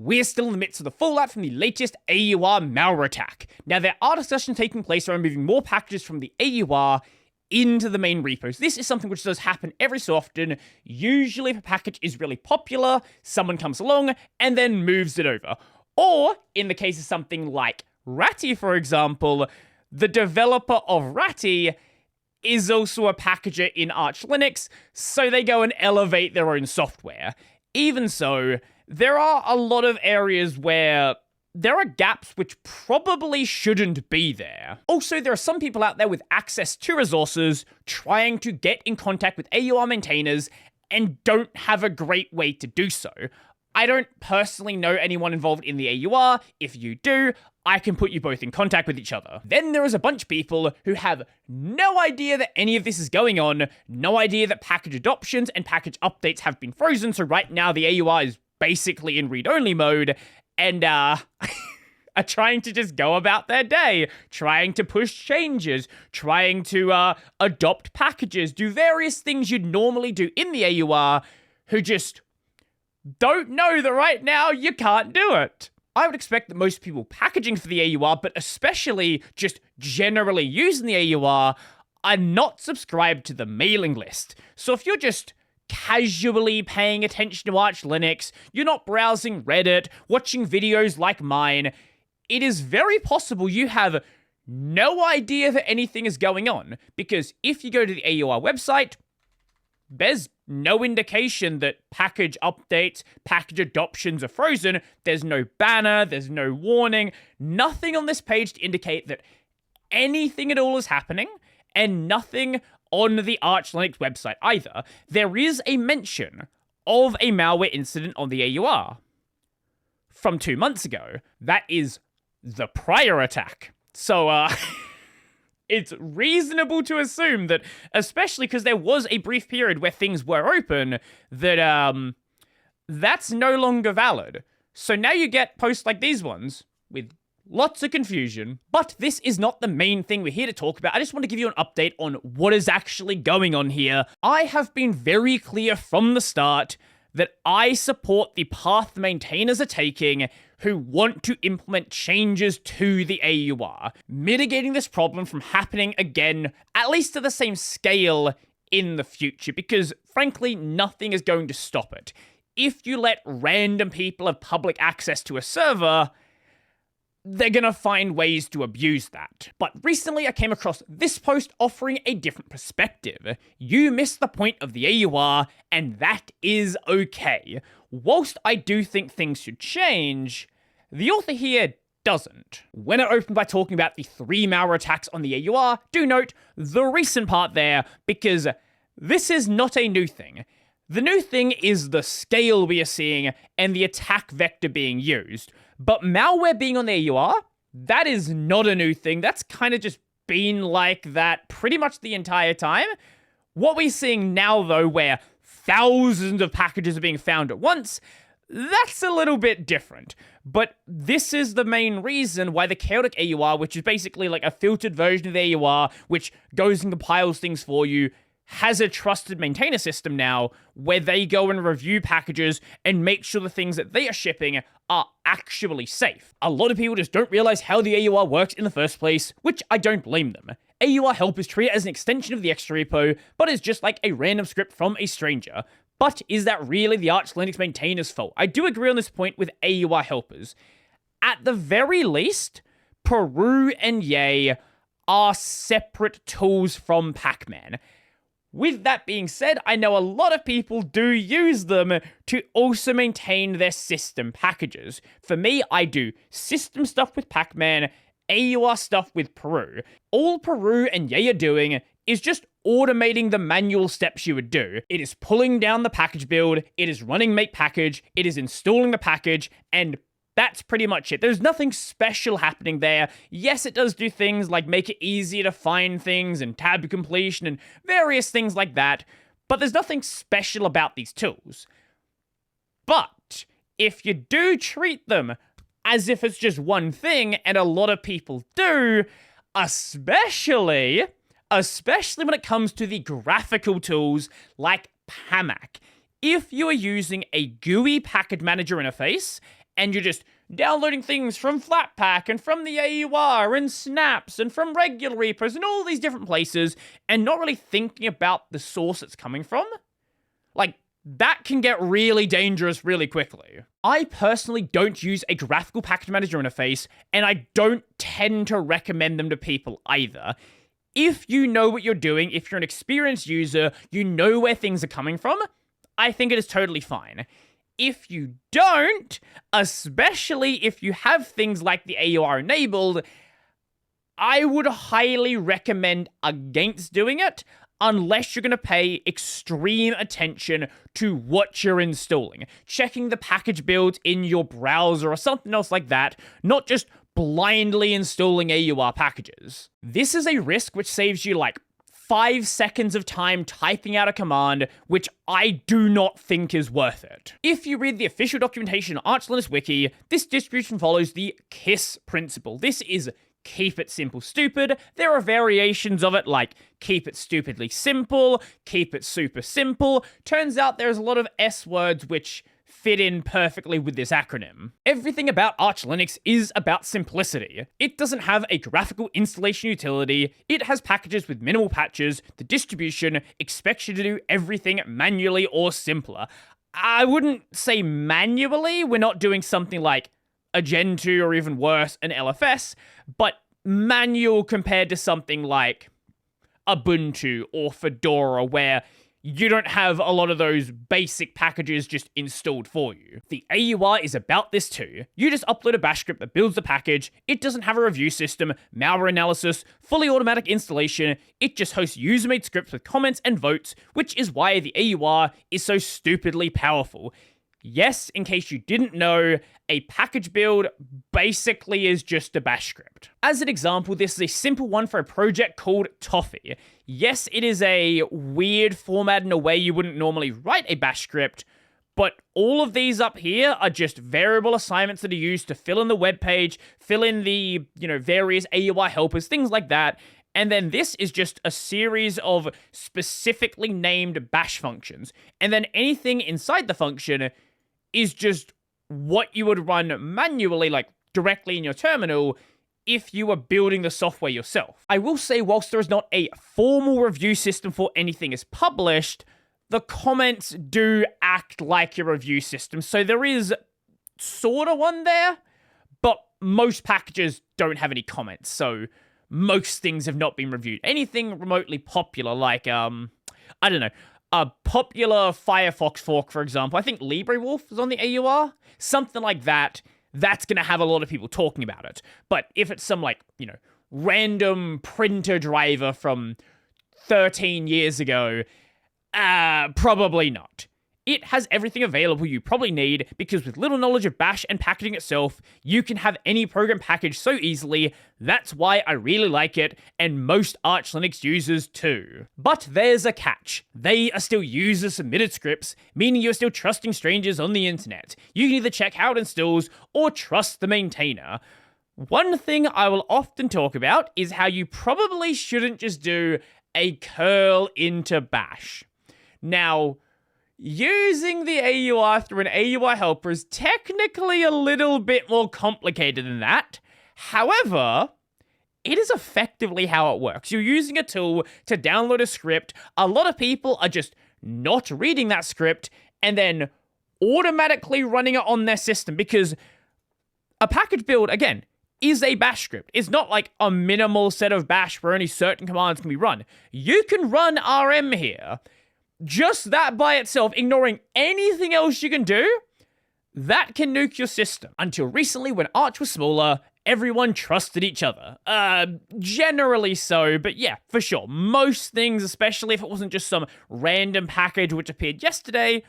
we're still in the midst of the fallout from the latest AUR malware attack. Now, there are discussions taking place around moving more packages from the AUR into the main repos. This is something which does happen every so often. Usually if a package is really popular, someone comes along and then moves it over. Or, in the case of something like Ratty, for example, the developer of Ratty is also a packager in Arch Linux, so they go and elevate their own software. Even so, there are a lot of areas where there are gaps which probably shouldn't be there. Also, there are some people out there with access to resources trying to get in contact with AUR maintainers and don't have a great way to do so. I don't personally know anyone involved in the AUR. If you do, I can put you both in contact with each other. Then there is a bunch of people who have no idea that any of this is going on, no idea that package adoptions and package updates have been frozen, so right now the AUR is basically in read-only mode, and are trying to just go about their day, trying to push changes, trying to adopt packages, do various things you'd normally do in the AUR, who just don't know that right now you can't do it. I would expect that most people packaging for the AUR, but especially just generally using the AUR, are not subscribed to the mailing list. So if you're just casually paying attention to Arch Linux, you're not browsing Reddit, watching videos like mine, it is very possible you have no idea that anything is going on, because if you go to the AUR website, there's no indication that package updates, package adoptions are frozen. There's no banner, there's no warning, nothing on this page to indicate that anything at all is happening, and nothing on the Arch Linux website either. There is a mention of a malware incident on the AUR from 2 months ago. That is the prior attack. So, it's reasonable to assume that, especially because there was a brief period where things were open, that, that's no longer valid. So now you get posts like these ones, with lots of confusion. But this is not the main thing we're here to talk about. I just want to give you an update on what is actually going on here. I have been very clear from the start that I support the path maintainers are taking who want to implement changes to the AUR, mitigating this problem from happening again, at least to the same scale in the future, because frankly, nothing is going to stop it. If you let random people have public access to a server, they're gonna find ways to abuse that. But recently I came across this post offering a different perspective. You missed the point of the AUR, and that is okay. Whilst I do think things should change, the author here doesn't. When I opened by talking about the 3 malware attacks on the AUR, do note the recent part there, because this is not a new thing. The new thing is the scale we are seeing and the attack vector being used. But malware being on the AUR, that is not a new thing. That's kind of just been like that pretty much the entire time. What we're seeing now, though, where thousands of packages are being found at once, that's a little bit different. But this is the main reason why the chaotic AUR, which is basically like a filtered version of the AUR, which goes and compiles things for you, has a trusted maintainer system now where they go and review packages and make sure the things that they are shipping are actually safe. A lot of people just don't realize how the AUR works in the first place, which I don't blame them. AUR help is treated as an extension of the extra repo, but is just like a random script from a stranger. But is that really the Arch Linux maintainer's fault? I do agree on this point with AUR helpers. At the very least, Peru and Yay are separate tools from Pacman. With that being said, I know a lot of people do use them to also maintain their system packages. For me, I do system stuff with Pacman, AUR stuff with Peru. All Peru and Yay are doing is just automating the manual steps you would do. It is pulling down the package build, it is running make package, it is installing the package, and that's pretty much it. There's nothing special happening there. Yes, it does do things like make it easier to find things and tab completion and various things like that, but there's nothing special about these tools. But if you do treat them as if it's just one thing, and a lot of people do, especially when it comes to the graphical tools like PAMAC. If you are using a GUI package manager interface, and you're just downloading things from Flatpak and from the AUR and snaps and from regular repos and all these different places and not really thinking about the source it's coming from, like, that can get really dangerous really quickly. I personally don't use a graphical package manager interface, and I don't tend to recommend them to people either. If you know what you're doing, if you're an experienced user, you know where things are coming from, I think it is totally fine. If you don't, especially if you have things like the AUR enabled, I would highly recommend against doing it, unless you're going to pay extreme attention to what you're installing. Checking the package builds in your browser or something else like that, not just blindly installing AUR packages. This is a risk which saves you like 5 seconds of time typing out a command, which I do not think is worth it. If you read the official documentation on Arch Linux Wiki, this distribution follows the KISS principle. This is keep it simple stupid. There are variations of it like keep it stupidly simple, keep it super simple. Turns out there's a lot of S words which fit in perfectly with this acronym. Everything about Arch Linux is about simplicity. It doesn't have a graphical installation utility, it has packages with minimal patches, the distribution expects you to do everything manually or simpler. I wouldn't say manually, we're not doing something like a Gentoo or even worse, an LFS, but manual compared to something like Ubuntu or Fedora, where you don't have a lot of those basic packages just installed for you. The AUR is about this too. You just upload a bash script that builds the package, it doesn't have a review system, malware analysis, fully automatic installation, it just hosts user-made scripts with comments and votes, which is why the AUR is so stupidly powerful. Yes, in case you didn't know, a package build basically is just a bash script. As an example, this is a simple one for a project called Toffee. Yes, it is a weird format in a way you wouldn't normally write a bash script, but all of these up here are just variable assignments that are used to fill in the web page, fill in the, various AUI helpers, things like that. And then this is just a series of specifically named bash functions. And then anything inside the function is just what you would run manually, like directly in your terminal, if you were building the software yourself. I will say, whilst there is not a formal review system for anything is published, the comments do act like a review system. So there is sort of one there, but most packages don't have any comments. So most things have not been reviewed. Anything remotely popular, like, I don't know, a popular Firefox fork, for example. I think LibreWolf is on the AUR. Something like that. That's going to have a lot of people talking about it. But if it's some, random printer driver from 13 years ago, probably not. It has everything available you probably need, because with little knowledge of bash and packaging itself, you can have any program packaged so easily. That's why I really like it, and most Arch Linux users too. But there's a catch. They are still user-submitted scripts, meaning you're still trusting strangers on the internet. You can either check how it installs, or trust the maintainer. One thing I will often talk about is how you probably shouldn't just do a curl into bash. Now, using the AUR through an AUI helper is technically a little bit more complicated than that. However, it is effectively how it works. You're using a tool to download a script. A lot of people are just not reading that script and then automatically running it on their system, because a package build, again, is a bash script. It's not like a minimal set of bash where only certain commands can be run. You can run RM here. Just that by itself, ignoring anything else you can do, that can nuke your system. Until recently, when Arch was smaller, everyone trusted each other. Generally so, but yeah, for sure. Most things, especially if it wasn't just some random package which appeared yesterday,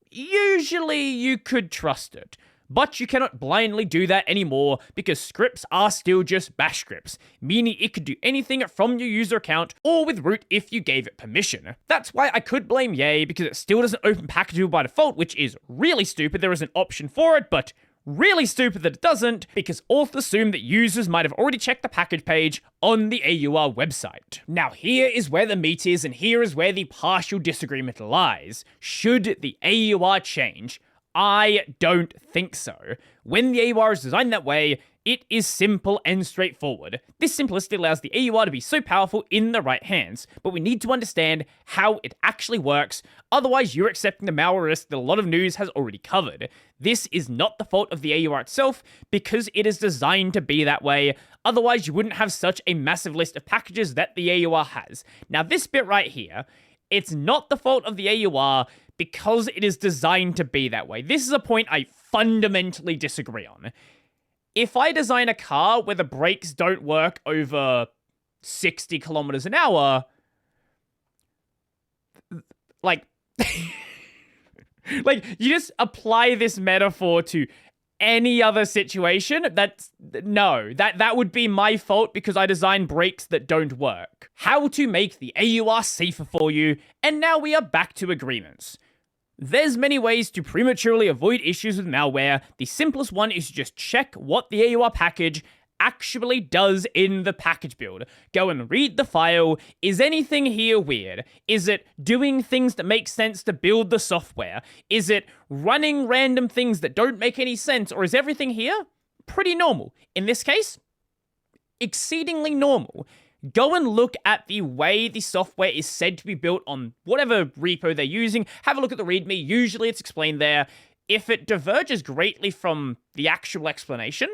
usually you could trust it. But you cannot blindly do that anymore, because scripts are still just bash scripts, meaning it could do anything from your user account or with root if you gave it permission. That's why I could blame Yay, because it still doesn't open package by default, which is really stupid. There is an option for it, but really stupid that it doesn't, because authors assume that users might have already checked the package page on the AUR website. Now here is where the meat is, and here is where the partial disagreement lies. Should the AUR change? I don't think so. When the AUR is designed that way, it is simple and straightforward. This simplicity allows the AUR to be so powerful in the right hands, but we need to understand how it actually works, otherwise you're accepting the malware risk that a lot of news has already covered. This is not the fault of the AUR itself, because it is designed to be that way, otherwise you wouldn't have such a massive list of packages that the AUR has. Now this bit right here, it's not the fault of the AUR, because it is designed to be that way. This is a point I fundamentally disagree on. If I design a car where the brakes don't work over 60 kilometers an hour, like, like, you just apply this metaphor to any other situation, that would be my fault because I designed brakes that don't work. How to make the AUR safer for you, and now we are back to agreements. There's many ways to prematurely avoid issues with malware. The simplest one is to just check what the AUR package actually does in the package build. Go and read the file. Is anything here weird? Is it doing things that make sense to build the software? Is it running random things that don't make any sense? Or is everything here pretty normal? In this case, exceedingly normal. Go and look at the way the software is said to be built on whatever repo they're using. Have a look at the README. Usually it's explained there. If it diverges greatly from the actual explanation,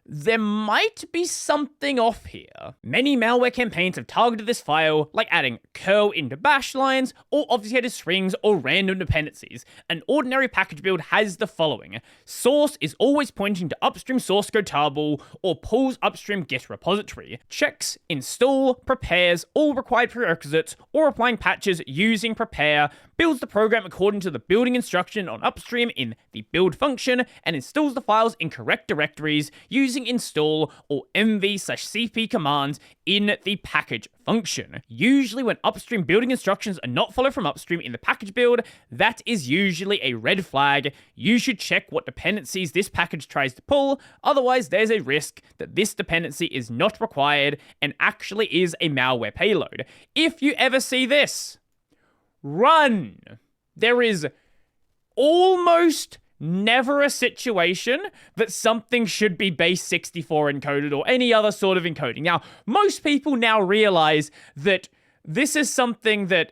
there might be something off here. Many malware campaigns have targeted this file, like adding curl into bash lines, or obfuscated strings, or random dependencies. An ordinary package build has the following. Source is always pointing to upstream source code tarball, or pulls upstream git repository. Checks, install, prepares all required prerequisites, or applying patches using prepare, builds the program according to the building instruction on upstream in the build function, and installs the files in correct directories using install or mv/cp commands in the package function. Usually when upstream building instructions are not followed from upstream in the package build, that is usually a red flag. You should check what dependencies this package tries to pull, otherwise there's a risk that this dependency is not required and actually is a malware payload. If you ever see this, run! There is almost never a situation that something should be base 64 encoded or any other sort of encoding. Now, most people now realize that this is something that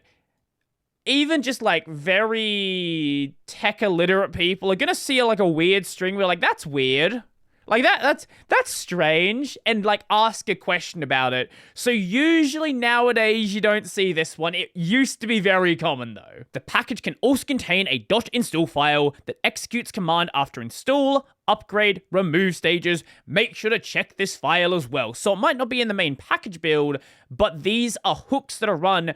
even just like very tech illiterate people are gonna see like a weird string where like, that's weird. Like that's strange, and like ask a question about it. So usually nowadays you don't see this one. It used to be very common though. The package can also contain a .install file that executes command after install, upgrade, remove stages. Make sure to check this file as well. So it might not be in the main package build, but these are hooks that are run,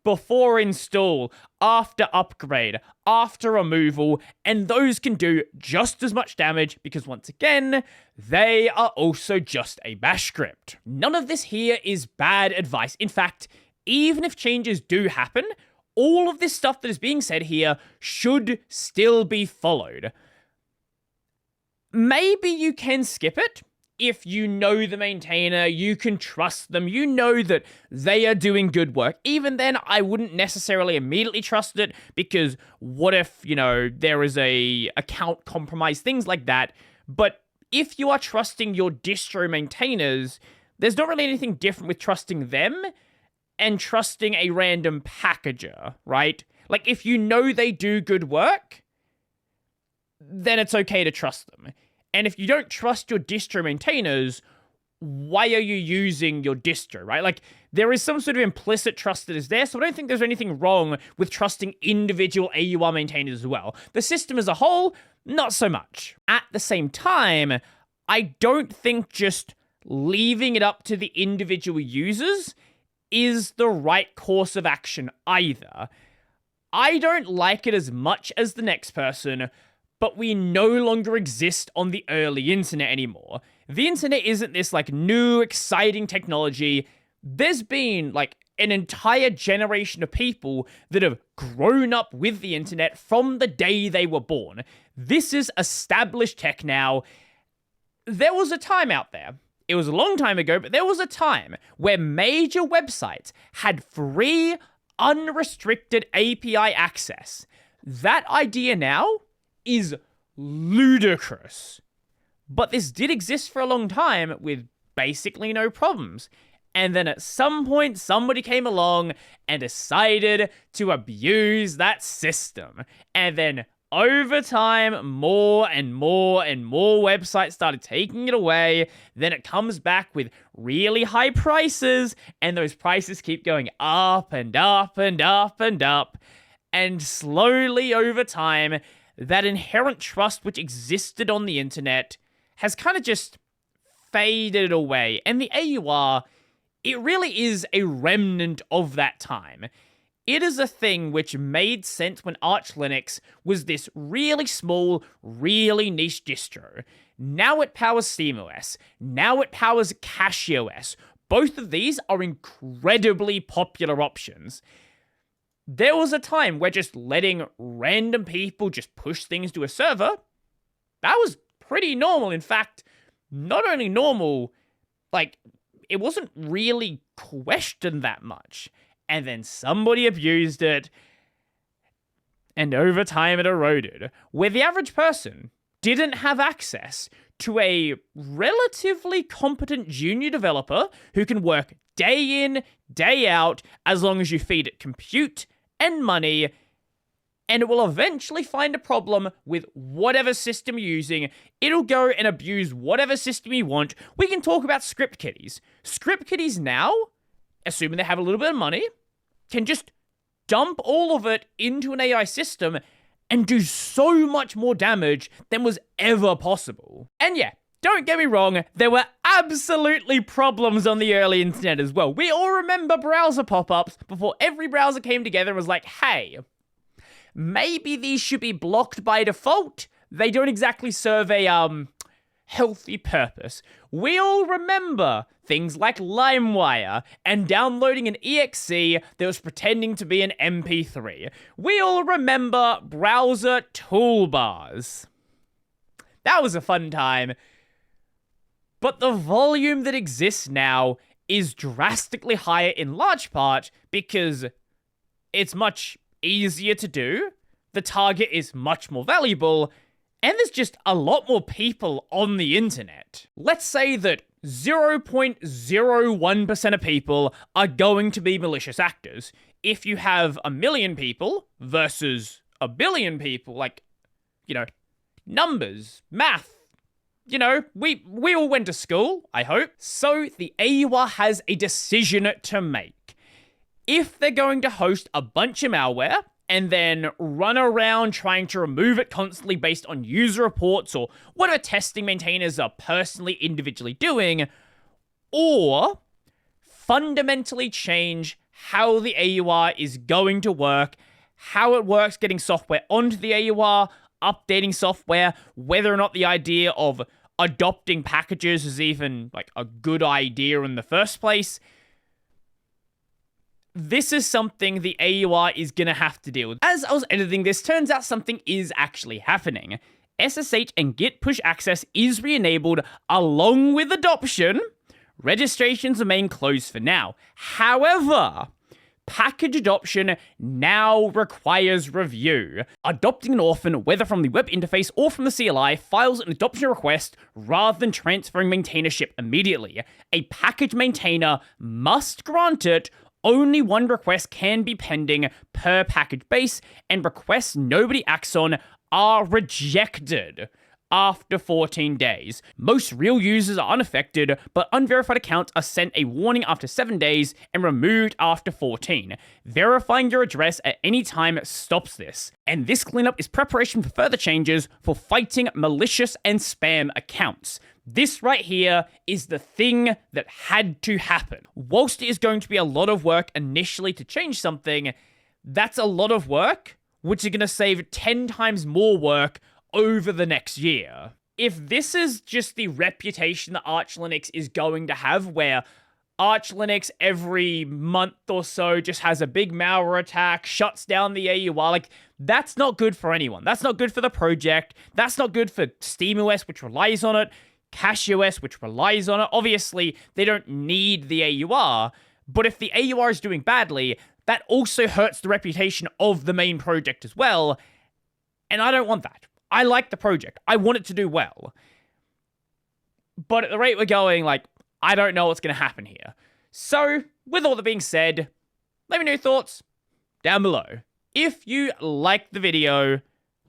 before install, after upgrade, after removal, and those can do just as much damage because once again, they are also just a bash script. None of this here is bad advice. In fact, even if changes do happen, all of this stuff that is being said here should still be followed. Maybe you can skip it if you know the maintainer, you can trust them, you know that they are doing good work. Even then, I wouldn't necessarily immediately trust it because what if, there is a account compromise, things like that. But if you are trusting your distro maintainers, there's not really anything different with trusting them and trusting a random packager, right? Like if you know they do good work, then it's okay to trust them. And if you don't trust your distro maintainers, why are you using your distro, right? Like, there is some sort of implicit trust that is there, so I don't think there's anything wrong with trusting individual AUR maintainers as well. The system as a whole, not so much. At the same time, I don't think just leaving it up to the individual users is the right course of action either. I don't like it as much as the next person, but we no longer exist on the early internet anymore. The internet isn't this new exciting technology. There's been an entire generation of people that have grown up with the internet from the day they were born. This is established tech now. There was a time out there. It was a long time ago, but there was a time where major websites had free, unrestricted API access. That idea now is ludicrous. But this did exist for a long time with basically no problems. And then at some point, somebody came along and decided to abuse that system. And then over time, more and more and more websites started taking it away. Then it comes back with really high prices, and those prices keep going up and up and up and up. And slowly over time, that inherent trust which existed on the internet has kind of just faded away. And the AUR, it really is a remnant of that time. It is a thing which made sense when Arch Linux was this really small, really niche distro. Now it powers SteamOS. Now it powers CachyOS. Both of these are incredibly popular options. There was a time where just letting random people just push things to a server, that was pretty normal. In fact, not only normal, like, it wasn't really questioned that much. And then somebody abused it, and over time it eroded, where the average person didn't have access to a relatively competent junior developer who can work day in, day out, as long as you feed it compute and money, and it will eventually find a problem with whatever system you're using. It'll go and abuse whatever system you want. We can talk about script kiddies. Script kiddies now, assuming they have a little bit of money, can just dump all of it into an AI system and do so much more damage than was ever possible. And yeah, don't get me wrong, there were absolutely problems on the early internet as well. We all remember browser pop-ups before every browser came together and was like, hey, maybe these should be blocked by default. They don't exactly serve a, healthy purpose. We all remember things like LimeWire and downloading an exe that was pretending to be an MP3. We all remember browser toolbars. That was a fun time. But the volume that exists now is drastically higher in large part because it's much easier to do, the target is much more valuable, and there's just a lot more people on the internet. Let's say that 0.01% of people are going to be malicious actors. If you have 1 million people versus 1 billion people, like, numbers, math, we all went to school, I hope. So the AUR has a decision to make. If they're going to host a bunch of malware and then run around trying to remove it constantly based on user reports or whatever testing maintainers are personally, individually doing, or fundamentally change how the AUR is going to work, how it works getting software onto the AUR, updating software, whether or not the idea of adopting packages is even like a good idea in the first place. This is something the AUR is going to have to deal with. As I was editing this, turns out something is actually happening. SSH and Git push access is re-enabled along with adoption. Registrations remain closed for now. However, package adoption now requires review. Adopting an orphan, whether from the web interface or from the CLI, files an adoption request rather than transferring maintainership immediately. A package maintainer must grant it. Only one request can be pending per package base, and requests nobody acts on are rejected after 14 days. Most real users are unaffected, but unverified accounts are sent a warning after 7 days and removed after 14. Verifying your address at any time stops this. And this cleanup is preparation for further changes for fighting malicious and spam accounts. This right here is the thing that had to happen. Whilst it is going to be a lot of work initially to change something, that's a lot of work, which is going to save 10 times more work over the next year. If this is just the reputation that Arch Linux is going to have, where Arch Linux every month or so just has a big malware attack, shuts down the AUR, like, that's not good for anyone. That's not good for the project. That's not good for SteamOS, which relies on it. CachyOS, which relies on it. Obviously, they don't need the AUR, but if the AUR is doing badly, that also hurts the reputation of the main project as well, and I don't want that. I like the project. I want it to do well. But at the rate we're going, like, I don't know what's going to happen here. So, with all that being said, let me know your thoughts down below. If you like the video,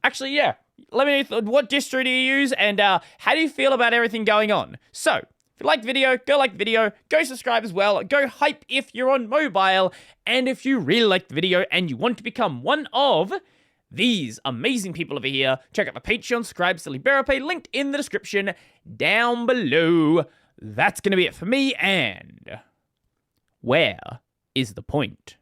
actually, yeah, let me know what distro do you use and how do you feel about everything going on. So, if you like the video, go like the video, go subscribe as well, go hype if you're on mobile, and if you really like the video and you want to become one of these amazing people over here, check out my Patreon, subscribe to LiberaPay, linked in the description down below. That's going to be it for me, and where is the point?